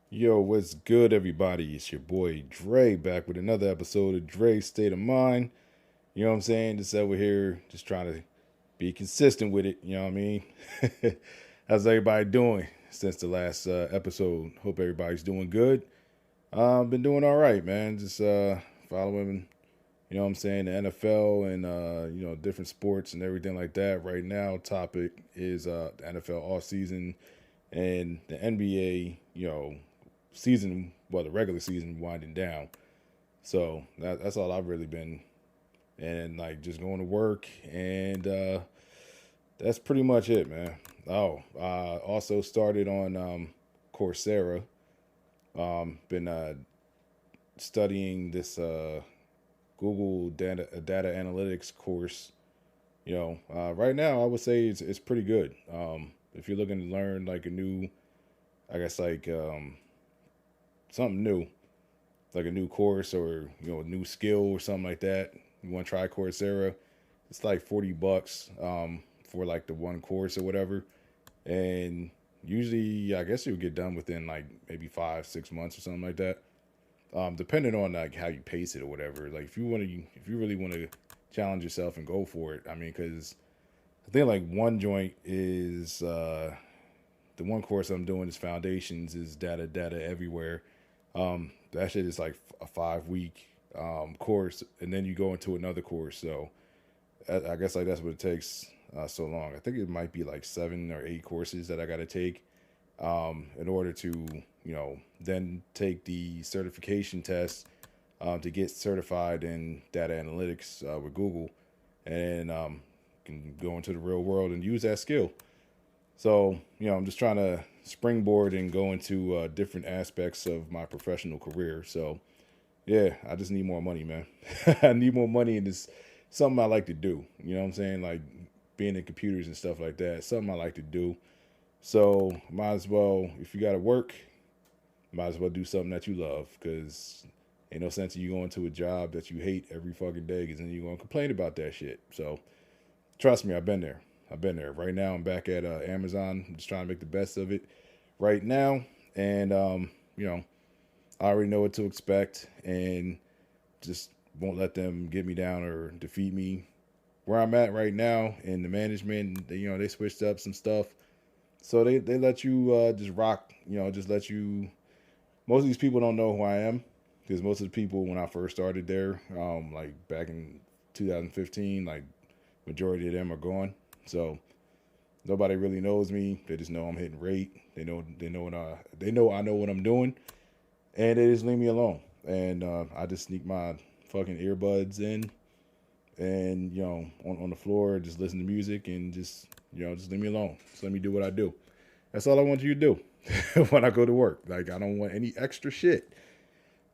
Yo, what's good, everybody? It's your boy Dre back with another episode of Dre's State of Mind. You know what I'm saying? Just over here, just trying to be consistent with it. You know what I mean? How's everybody doing since the last episode? Hope everybody's doing good. I've been doing all right, man. Just following, you know what I'm saying, the NFL and different sports and everything like that. Right now, topic is the NFL off season and the NBA. Season, well, the regular season winding down. So that's all I've really been, and like just going to work, and that's pretty much it, man. Oh, also started on Coursera. Been studying this Google data analytics course. Right now I would say it's pretty good. If you're looking to learn like a new, I guess like something new, like a new course or a new skill or something like that, you want to try Coursera, it's like $40 for like the one course or whatever, and usually I guess you'll get done within like maybe 5 6 months or something like that, depending on like how you pace it or whatever. Like if you really want to challenge yourself and go for it, I mean, because I think like one joint is the one course I'm doing is foundations, is data everywhere. That shit is like a 5 week course, and then you go into another course. So I guess like that's what it takes so long. I think it might be like 7 or 8 courses that I got to take in order to then take the certification test to get certified in data analytics with Google, and can go into the real world and use that skill. So, I'm just trying to springboard and go into different aspects of my professional career. So, yeah, I just need more money, man. I need more money, and it's something I like to do. You know what I'm saying? Like being in computers and stuff like that. Something I like to do. So, might as well, if you got to work, might as well do something that you love, because ain't no sense in you going to a job that you hate every fucking day, because then you're going to complain about that shit. So, trust me, I've been there. I've been there. Right now, I'm back at Amazon. I'm just trying to make the best of it right now. And, I already know what to expect, and just won't let them get me down or defeat me. Where I'm at right now in the management, they switched up some stuff. So they let you just rock, just let you. Most of these people don't know who I am, because most of the people, when I first started there, like back in 2015, like majority of them are gone. So nobody really knows me. They just know I'm hitting rate. They know I know what I'm doing, and they just leave me alone. And I just sneak my fucking earbuds in, and on the floor, just listen to music, and just leave me alone. Just let me do what I do. That's all I want you to do when I go to work. Like, I don't want any extra shit,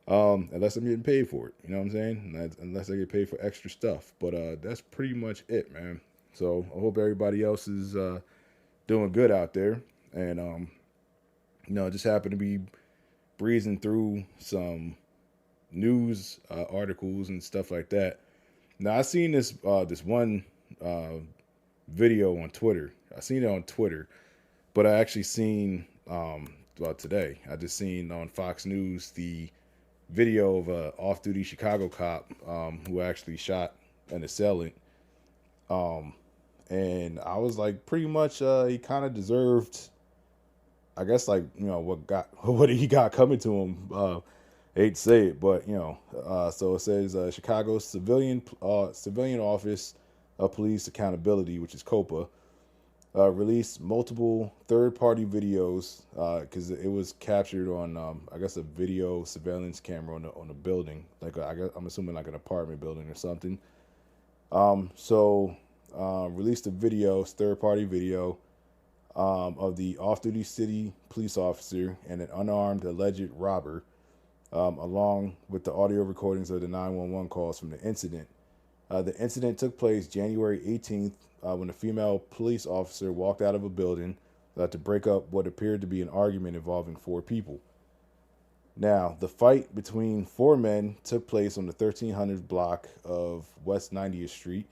unless I'm getting paid for it. You know what I'm saying? Unless I get paid for extra stuff. But that's pretty much it, man. So I hope everybody else is doing good out there. And just happen to be breezing through some news articles and stuff like that. Now I seen this one uh, video on Twitter. I seen it on Twitter, but I actually seen well, today. I just seen on Fox News the video of a off-duty Chicago cop who actually shot an assailant. Um, and I was like, pretty much, he kind of deserved, I guess, like what got what he got coming to him. I hate to say it, but so it says Chicago Civilian Office of Police Accountability, which is COPA, released multiple third-party videos because it was captured on, I guess, a video surveillance camera on a building, like I'm assuming like an apartment building or something. Released a video, third-party video, of the off-duty city police officer and an unarmed alleged robber, along with the audio recordings of the 911 calls from the incident. The incident took place January 18th when a female police officer walked out of a building to break up what appeared to be an argument involving four people. Now, the fight between four men took place on the 1300 block of West 90th Street.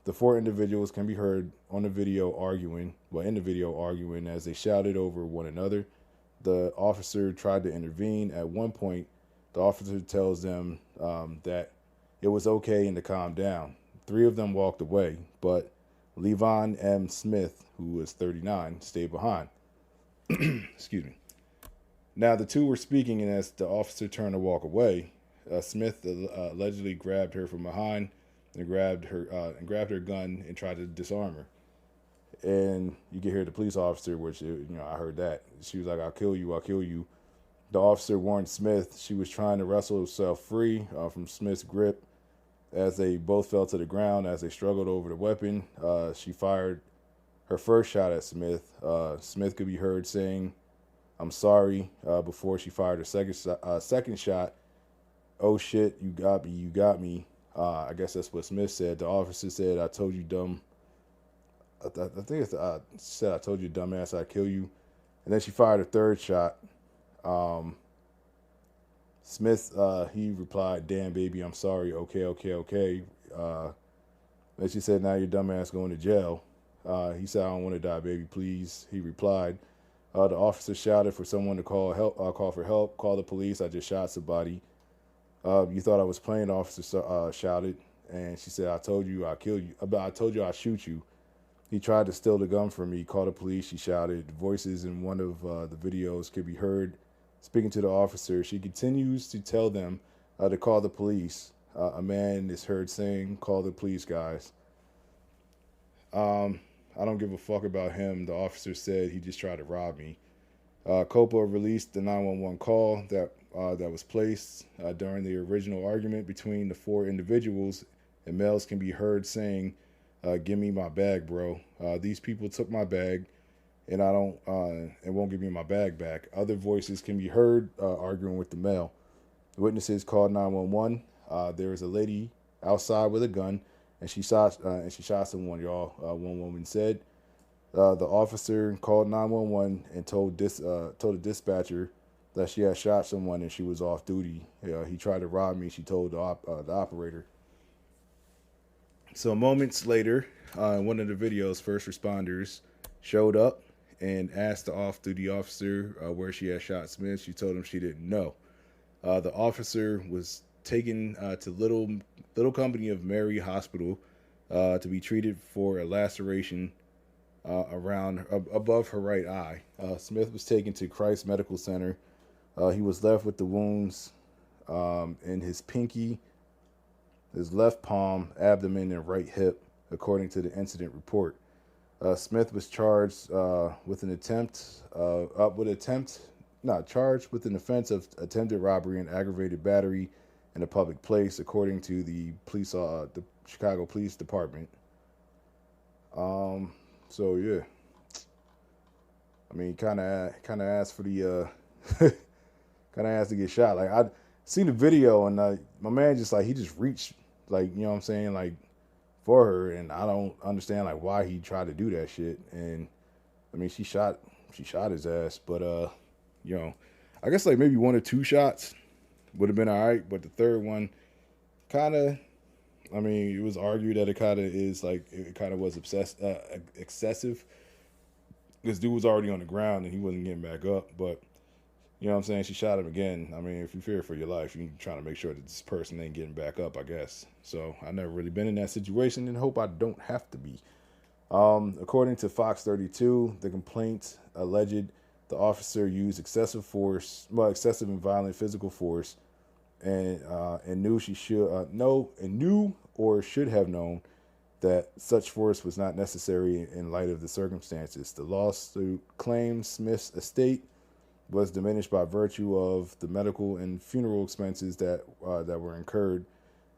The four individuals can be heard on the video arguing, well, in the video arguing, as they shouted over one another. the officer tried to intervene. At one point, the officer tells them that it was okay and to calm down. Three of them walked away, but Levon M. Smith, who was 39, stayed behind. Excuse me. Now, the two were speaking, and as the officer turned to walk away, Smith allegedly grabbed her from behind and grabbed her gun and tried to disarm her. And you can hear the police officer, which I heard that she was like, "I'll kill you, I'll kill you." The officer warned Smith she was trying to wrestle herself free from Smith's grip. As they both fell to the ground, as they struggled over the weapon, she fired her first shot at Smith. Smith could be heard saying, "I'm sorry," before she fired her second shot. "Oh shit, you got me, you got me." I guess that's what Smith said. The officer said, "I told you, dumb." I think it's said, "I told you, dumbass, I'd kill you." And then she fired a third shot. Smith, he replied, "Damn, baby, I'm sorry. Okay, okay, okay." Then she said, "Now your dumbass going to jail." He said, "I don't want to die, baby, please." He replied. The officer shouted for someone to call for help, call the police. "I just shot somebody." "You thought I was playing," the officer shouted. And she said, "I told you I'd kill you. I told you I'd shoot you." "He tried to steal the gun from me. Call the police," she shouted. Voices in one of the videos could be heard speaking to the officer. She continues to tell them to call the police. A man is heard saying, "Call the police, guys." "I don't give a fuck about him," the officer said. "He just tried to rob me." Copa released the 911 call that was placed during the original argument between the four individuals, and males can be heard saying, "Give me my bag, bro. These people took my bag, and I don't and won't give me my bag back." Other voices can be heard arguing with the male. Witnesses called 911. There was a lady outside with a gun, and she shot someone. Y'all, one woman said. The officer called 911 and told the dispatcher that she had shot someone and she was off duty. "He tried to rob me," she told the operator. So moments later, in one of the videos, first responders showed up and asked the off-duty officer where she had shot Smith. She told him she didn't know. The officer was taken to Little Company of Mary Hospital to be treated for a laceration above her right eye. Smith was taken to Christ Medical Center. He was left with the wounds in his pinky, his left palm, abdomen, and right hip, according to the incident report. Smith was charged with an charged with an offense of attempted robbery and aggravated battery in a public place, according to the Chicago Police Department. So yeah, I mean, kind of asked for the kind of asked to get shot. Like, I seen the video, and my man he just reached, like, you know what I'm saying, like, for her, and I don't understand like why he tried to do that shit. And I mean, she shot his ass, but I guess like maybe one or two shots would have been all right, but the third one kind of. I mean, it was argued that it kind of was excessive. This dude was already on the ground and he wasn't getting back up. But, you know what I'm saying? She shot him again. I mean, if you fear for your life, you're trying to make sure that this person ain't getting back up, I guess. So I've never really been in that situation and hope I don't have to be. According to Fox 32, the complaint alleged the officer used excessive and violent physical force, and knew or should have known that such force was not necessary in light of the circumstances. The lawsuit claims Smith's estate was diminished by virtue of the medical and funeral expenses that were incurred,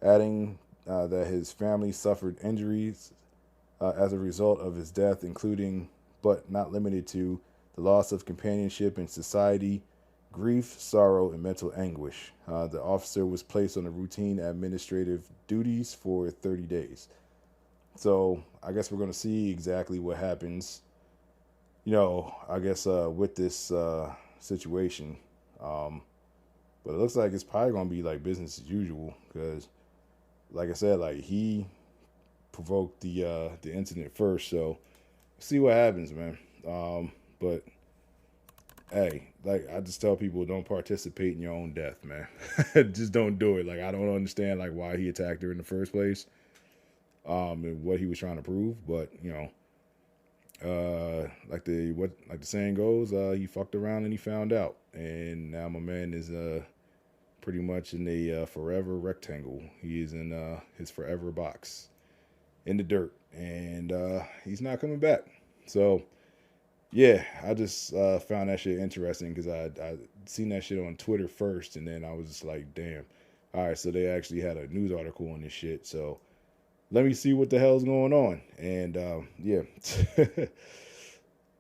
adding that his family suffered injuries as a result of his death, including but not limited to the loss of companionship in society, grief, sorrow, and mental anguish. The officer was placed on a routine administrative duties for 30 days. So I guess we're going to see exactly what happens, I guess with this situation. But it looks like it's probably going to be like business as usual because, like I said, like he provoked the incident first. So see what happens, man. But hey, like I just tell people, don't participate in your own death, man. Just don't do it. Like I don't understand like why he attacked her in the first place, and what he was trying to prove. But like the saying goes, he fucked around and he found out, and now my man is pretty much in a forever rectangle. He is in his forever box in the dirt, and he's not coming back. So yeah, I just found that shit interesting because I seen that shit on Twitter first, and then I was just like, damn. All right, so they actually had a news article on this shit. So let me see what the hell's going on. And yeah,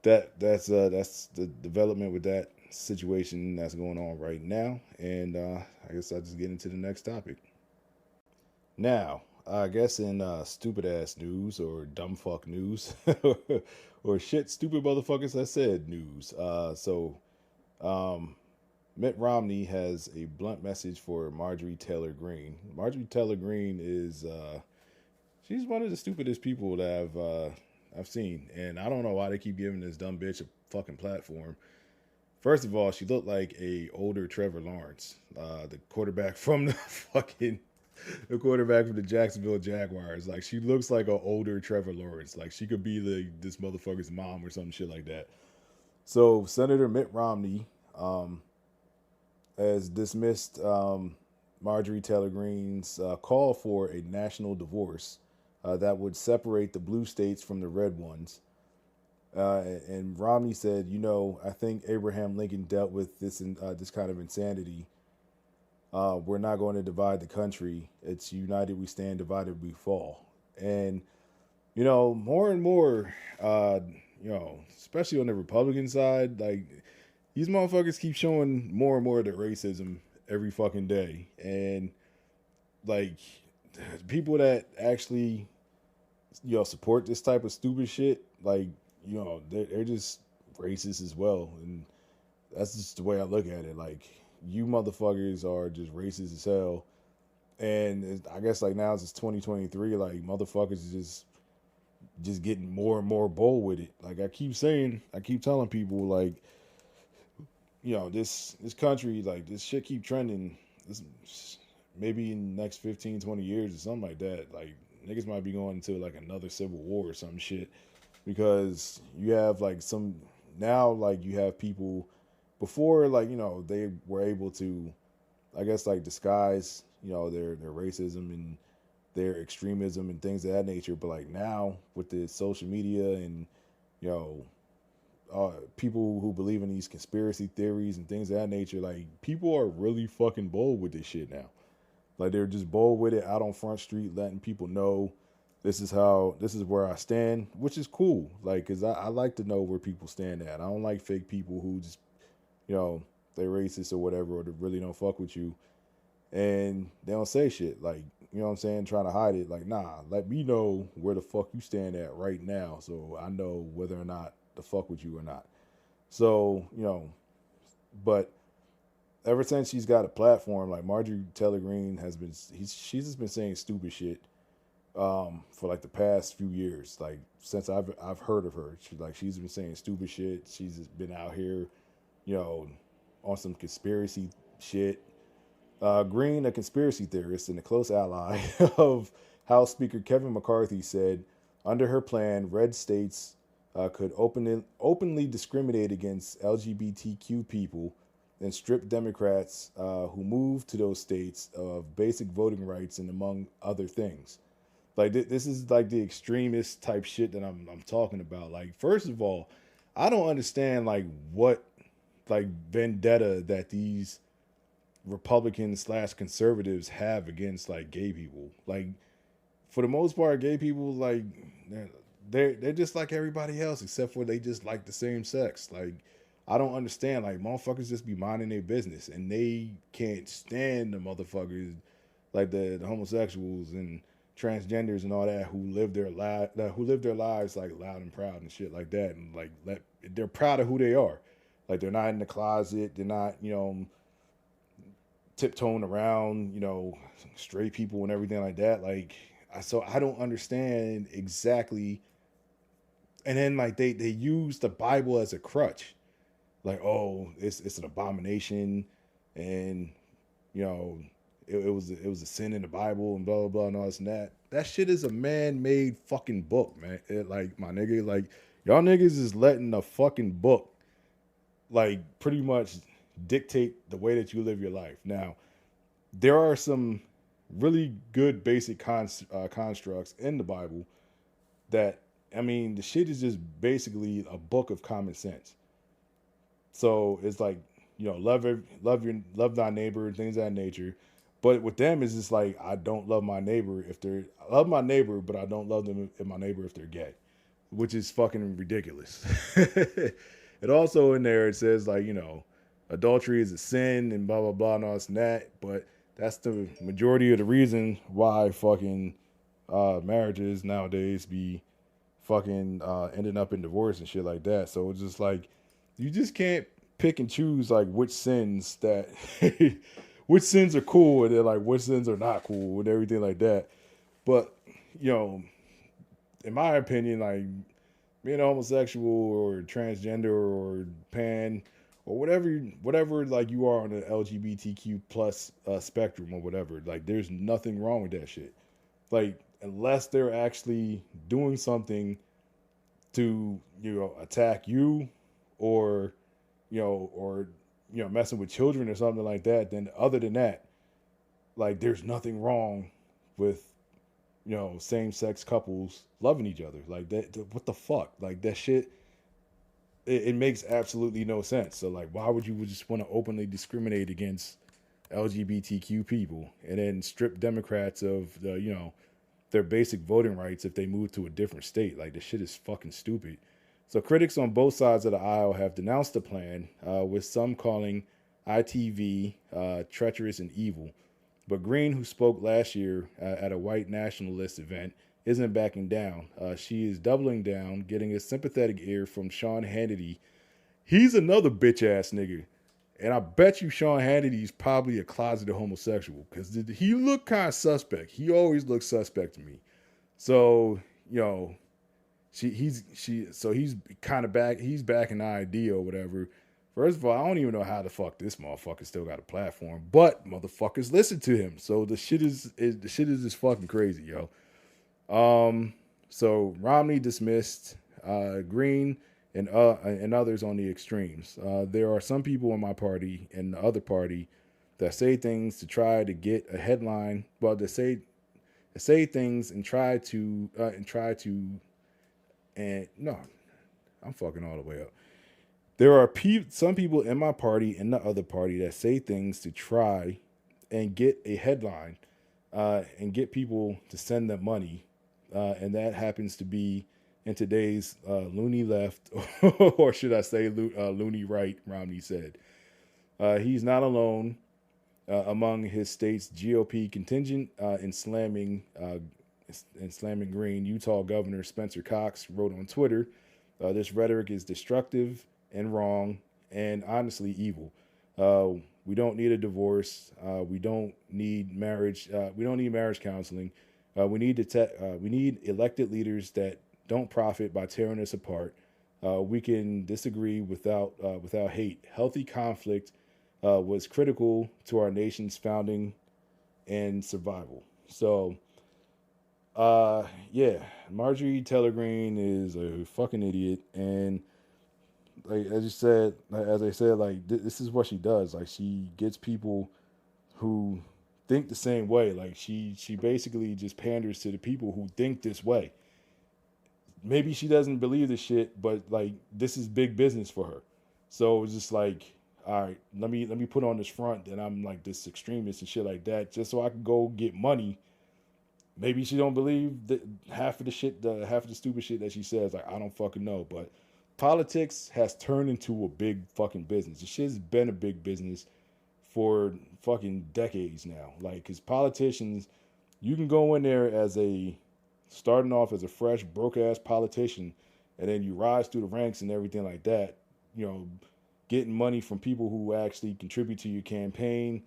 that's the development with that situation that's going on right now. And I guess I'll just get into the next topic. Now, I guess in stupid ass news or dumb fuck news or shit stupid motherfuckers I said news. So Mitt Romney has a blunt message for Marjorie Taylor Greene. Marjorie Taylor Greene is she's one of the stupidest people that I've seen, and I don't know why they keep giving this dumb bitch a fucking platform. First of all, she looked like a older Trevor Lawrence, the quarterback from the quarterback from the Jacksonville Jaguars. Like she looks like an older Trevor Lawrence. Like she could be this motherfucker's mom or some shit like that. So Senator Mitt Romney has dismissed Marjorie Taylor Greene's call for a national divorce that would separate the blue states from the red ones. And Romney said, I think Abraham Lincoln dealt with this kind of insanity. We're not going to divide the country. It's united we stand, divided we fall. And more and more, especially on the Republican side, like these motherfuckers keep showing more and more of their racism every fucking day. And like people that actually, support this type of stupid shit, like, they're just racist as well. And that's just the way I look at it. Like, you motherfuckers are just racist as hell. And I guess like now it's 2023, like motherfuckers is just getting more and more bold with it. Like I keep telling people like, this country, like this shit keep trending. This maybe in the next 15, 20 years or something like that. Like niggas might be going into like another civil war or some shit because you have like you have people before they were able to, I guess, like disguise their racism and their extremism and things of that nature. But like now with the social media and you know people who believe in these conspiracy theories and things of that nature, like people are really fucking bold with this shit now. Like they're just bold with it out on Front Street, letting people know this is where I stand, which is cool. Like, cause I like to know where people stand at. I don't like fake people who just, they're racist or whatever, or they really don't fuck with you, and they don't say shit. Like, you know what I'm saying, trying to hide it. Like, nah, let me know where the fuck you stand at right now, so I know whether or not to fuck with you or not. So, but ever since she's got a platform, like Marjorie Taylor Greene she's just been saying stupid shit for like the past few years. Like since I've heard of her, she's been saying stupid shit. She's been out here, you know, on some conspiracy shit. Green, a conspiracy theorist and a close ally of House Speaker Kevin McCarthy, said under her plan, red states could openly discriminate against LGBTQ people and strip Democrats who move to those states of basic voting rights and among other things. Like this is like the extremist type shit that I'm talking about. Like first of all, I don't understand like what like vendetta that these Republicans / conservatives have against like gay people. Like for the most part, gay people like they're just like everybody else except for they just like the same sex. Like I don't understand. Like motherfuckers just be minding their business and they can't stand the motherfuckers like the homosexuals and transgenders and all that who live their lives like loud and proud and shit like that, and like they're proud of who they are. Like they're not in the closet. They're not tiptoeing around straight people and everything like that. Like so I don't understand exactly. And then like they use the Bible as a crutch. like, oh, it's an abomination, and you know, it was a sin in the Bible and blah blah blah and all this and that. That shit is a man-made fucking book, man. Like my nigga, like y'all niggas is letting a fucking book like pretty much dictate the way that you live your life. Now, there are some really good basic constructs in the Bible that I mean, the shit is just basically a book of common sense. So it's like, love thy neighbor and things of that nature. But with them, it's just like I don't love my neighbor if they're I love my neighbor, but I don't love them if my neighbor if they're gay, which is fucking ridiculous. It also in there it says like adultery is a sin and blah blah blah and all this and that. But that's the majority of the reason why fucking marriages nowadays be fucking ending up in divorce and shit like that. So it's just like you just can't pick and choose like which sins that which sins are cool and then like which sins are not cool and everything like that. But you know, in my opinion, like being homosexual or transgender or pan or whatever like you are on the LGBTQ plus spectrum or whatever, like there's nothing wrong with that shit. Like unless they're actually doing something to attack you or messing with children or something like that, then other than that, like there's nothing wrong with same sex couples loving each other like that. What the fuck, like that shit, it makes absolutely no sense. So like why would you just want to openly discriminate against LGBTQ people and then strip Democrats of their basic voting rights if they move to a different state? Like this shit is fucking stupid. So critics on both sides of the aisle have denounced the plan, with some calling ITV treacherous and evil. But Green, who spoke last year at a white nationalist event, isn't backing down. She is doubling down, getting a sympathetic ear from Sean Hannity. He's another bitch ass nigga. And I bet you Sean Hannity's probably a closeted homosexual because he looked kind of suspect. He always looks suspect to me. So, he's kind of back. He's backing the idea or whatever. First of all, I don't even know how the fuck this motherfucker still got a platform, but motherfuckers listen to him. So the shit is just fucking crazy, yo. So Romney dismissed, Green and others on the extremes. There are some people in my party and the other party that say things to try to get a headline. Well, they say things and try to and no, I'm fucking all the way up. There are some people in my party and the other party that say things to try and get a headline, and get people to send them money, and that happens to be in today's loony left, or should I say loony right, Romney said. He's not alone among his state's GOP contingent in slamming Green. Utah Governor Spencer Cox wrote on Twitter, this rhetoric is destructive and wrong and honestly evil. We don't need a divorce. We don't need marriage. We don't need marriage counseling. We need elected leaders that don't profit by tearing us apart. We can disagree without hate. Healthy conflict was critical to our nation's founding and survival. So, yeah, Marjorie Taylor Greene is a fucking idiot, and like as I said, like this is what she does. Like she gets people who think the same way. Like she basically just panders to the people who think this way. Maybe she doesn't believe this shit, but like this is big business for her. So it's just like, all right, let me put on this front that I'm like this extremist and shit like that, just so I can go get money. Maybe she don't believe that half of the stupid shit that she says. Like I don't fucking know, but politics has turned into a big fucking business. This shit's been a big business for fucking decades now. Like, cause politicians, you can go in there starting off as a fresh, broke ass politician, and then you rise through the ranks and everything like that, getting money from people who actually contribute to your campaign,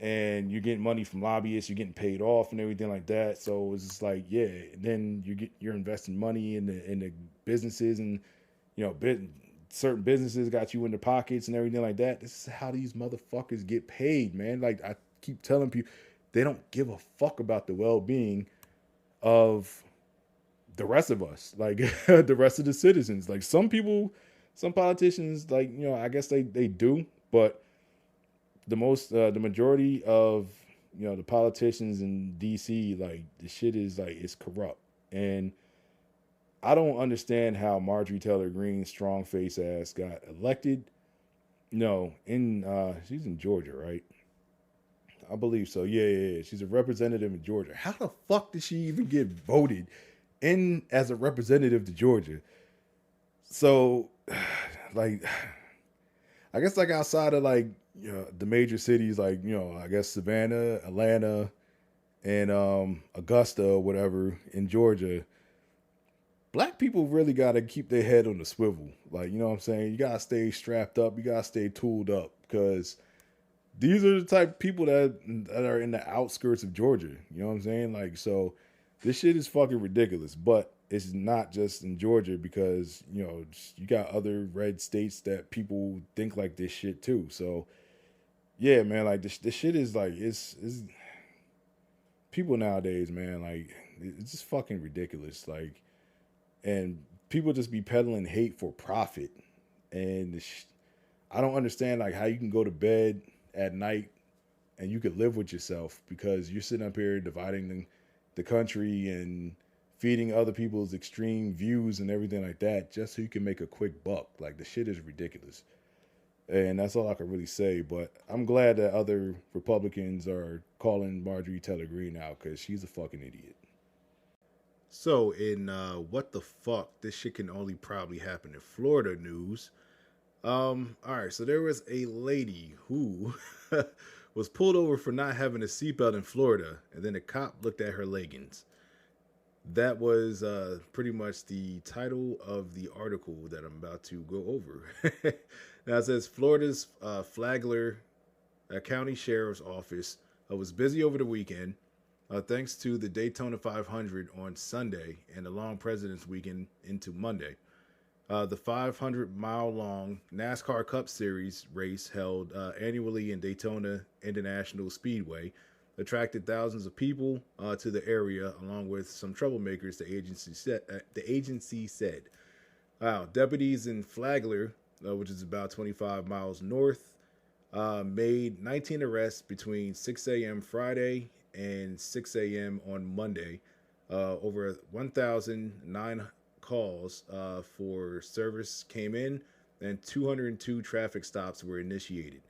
and you're getting money from lobbyists, you're getting paid off and everything like that. So it's just like, yeah, then you're investing money in the businesses and, certain businesses got you in the pockets and everything like that. This is how these motherfuckers get paid, man. Like I keep telling people, they don't give a fuck about the well being of the rest of us, like the rest of the citizens. Like some people, some politicians, like I guess they do, but the majority of the politicians in DC, like the shit is like it's corrupt, and I don't understand how Marjorie Taylor Greene, strong face ass, got elected. No, in she's in Georgia, right? I believe so. Yeah. She's a representative in Georgia. How the fuck did she even get voted in as a representative to Georgia? So, like, I guess like outside of like the major cities, like I guess Savannah, Atlanta, and Augusta or whatever in Georgia, black people really got to keep their head on the swivel. Like, you know what I'm saying? You got to stay strapped up. You got to stay tooled up because these are the type of people that are in the outskirts of Georgia. You know what I'm saying? Like, so this shit is fucking ridiculous. But it's not just in Georgia because, you got other red states that people think like this shit too. So, yeah, man, like this shit is like, it's people nowadays, man, like, it's just fucking ridiculous. Like, and people just be peddling hate for profit. And I don't understand like how you can go to bed at night and you could live with yourself because you're sitting up here dividing the country and feeding other people's extreme views and everything like that just so you can make a quick buck. Like the shit is ridiculous. And that's all I can really say. But I'm glad that other Republicans are calling Marjorie Taylor Greene out because she's a fucking idiot. So, in what the fuck, this shit can only probably happen in Florida news. All right, so there was a lady who was pulled over for not having a seatbelt in Florida, and then a cop looked at her leggings. That was pretty much the title of the article that I'm about to go over. Now it says Florida's Flagler County Sheriff's Office was busy over the weekend thanks to the Daytona 500 on Sunday and the long President's Weekend into Monday. The 500-mile-long NASCAR Cup Series race held annually in Daytona International Speedway attracted thousands of people to the area, along with some troublemakers. The agency said, "Wow, deputies in Flagler, which is about 25 miles north, made 19 arrests between 6 a.m. Friday and 6 a.m. on Monday. Over 1,009 calls for service came in, and 202 traffic stops were initiated.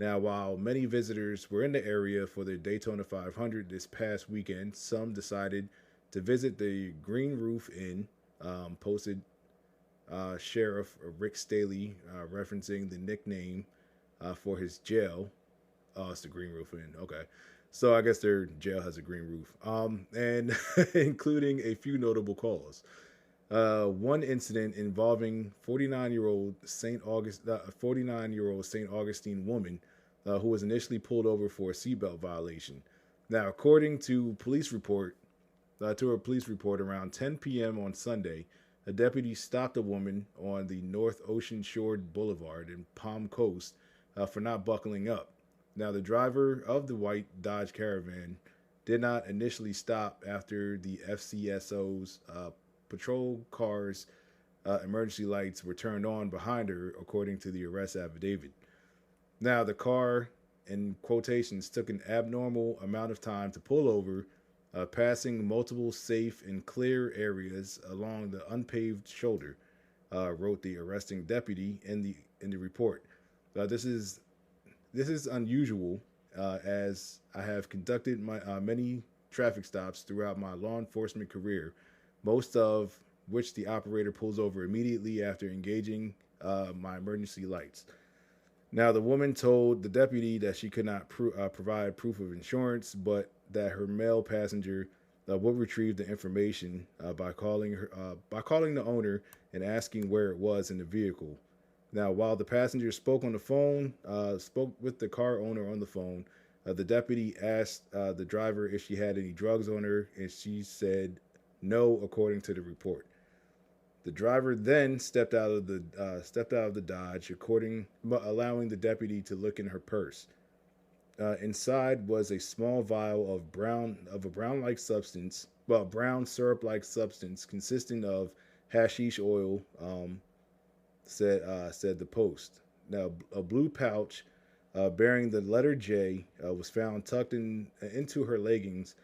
Now, while many visitors were in the area for the Daytona 500 this past weekend, some decided to visit the Green Roof Inn, posted Sheriff Rick Staley, referencing the nickname for his jail. Oh, it's the Green Roof Inn. Okay. So I guess their jail has a green roof. And including a few notable calls. One incident involving 49-year-old St. Augustine woman who was initially pulled over for a seatbelt violation. Now, according to a police report, around 10 p.m. on Sunday, a deputy stopped a woman on the North Ocean Shore Boulevard in Palm Coast for not buckling up. Now, the driver of the white Dodge Caravan did not initially stop after the FCSO's patrol car's emergency lights were turned on behind her, according to the arrest affidavit. Now, the car, in quotations, took an abnormal amount of time to pull over, passing multiple safe and clear areas along the unpaved shoulder, wrote the arresting deputy in the report. This is unusual, as I have conducted many traffic stops throughout my law enforcement career, most of which the operator pulls over immediately after engaging my emergency lights. Now, the woman told the deputy that she could not provide proof of insurance, but that her male passenger would retrieve the information by calling the owner and asking where it was in the vehicle. Now, while the passenger spoke with the car owner on the phone, the deputy asked the driver if she had any drugs on her, and she said no, according to the report. The driver then stepped out of the Dodge, allowing the deputy to look in her purse. Inside was a small vial of a brown syrup like substance consisting of hashish oil. Said the Post. Now, a blue pouch bearing the letter J was found tucked into her leggings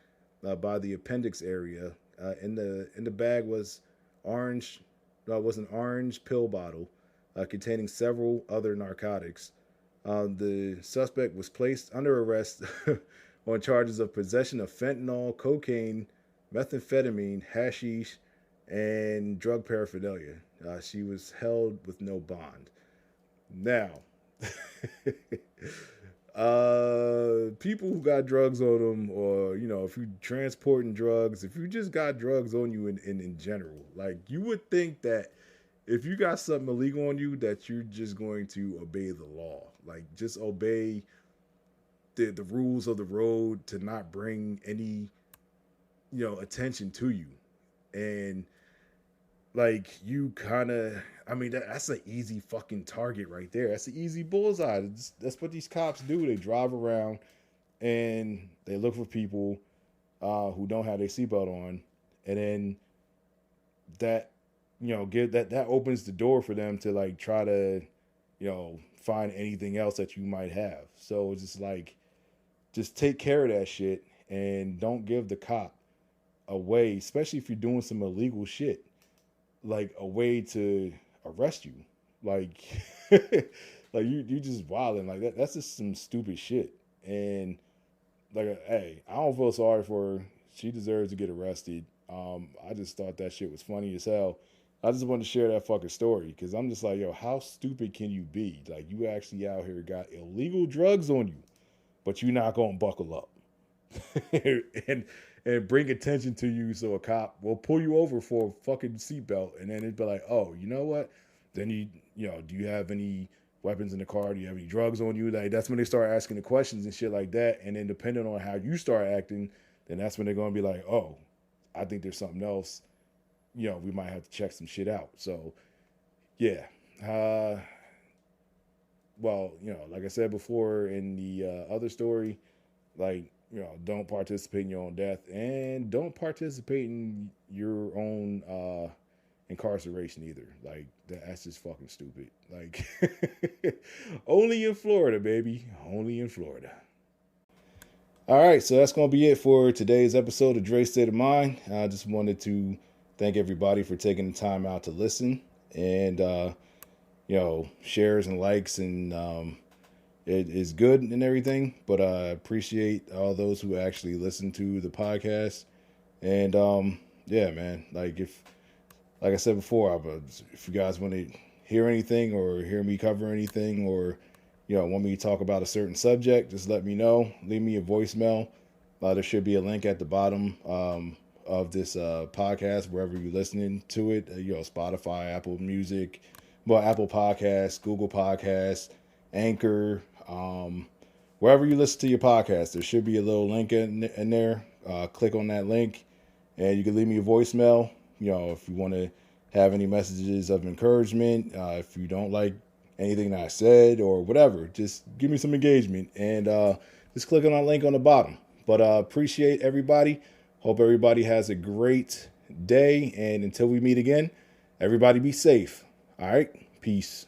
by the appendix area. In the bag was an orange pill bottle containing several other narcotics. The suspect was placed under arrest on charges of possession of fentanyl, cocaine, methamphetamine, hashish, and drug paraphernalia. She was held with no bond. Now, people who got drugs on them, or if you transporting drugs, if you just got drugs on you in general, like, you would think that if you got something illegal on you, that you're just going to obey the law, like just obey the rules of the road, to not bring any attention to you. And like, you kind of, I mean, that's an easy fucking target right there. That's an easy bullseye. That's what these cops do. They drive around and they look for people who don't have their seatbelt on, and then that give that opens the door for them to like try to find anything else that you might have. So it's just like, just take care of that shit and don't give the cop a way, especially if you're doing some illegal shit, like a way to arrest you. Like, like you just wilding like that. That's just some stupid shit. And like, hey, I don't feel sorry for her. She deserves to get arrested. I just thought that shit was funny as hell. I just wanted to share that fucking story because I'm just like, yo, how stupid can you be? Like, you actually out here got illegal drugs on you, but you're not gonna buckle up and bring attention to you, so a cop will pull you over for a fucking seatbelt, and then it'd be like, oh, you know what? Then do you have any weapons in the car? Do you have any drugs on you? Like, that's when they start asking the questions and shit like that. And then depending on how you start acting, then that's when they're gonna be like, oh, I think there's something else. We might have to check some shit out. So, yeah. Well, like I said before in the other story, like, don't participate in your own death, and don't participate in your own incarceration either. Like, that's just fucking stupid. Like, only in Florida, baby. Only in Florida. All right, so that's going to be it for today's episode of Dre's State of Mind. I just wanted to thank everybody for taking the time out to listen, and shares and likes, and it is good and everything, but I appreciate all those who actually listen to the podcast. And yeah, man, like I said before, if you guys want to hear anything or hear me cover anything, or want me to talk about a certain subject, just let me know. Leave me a voicemail. There should be a link at the bottom of this podcast, wherever you're listening to it. Spotify, Apple Music, Apple Podcasts, Google Podcasts, Anchor, wherever you listen to your podcast. There should be a little link in there. Click on that link, and you can leave me a voicemail. If you want to have any messages of encouragement, if you don't like anything that I said or whatever, just give me some engagement, and just click on that link on the bottom. But appreciate everybody. Hope everybody has a great day, and until we meet again, everybody be safe. All right, peace.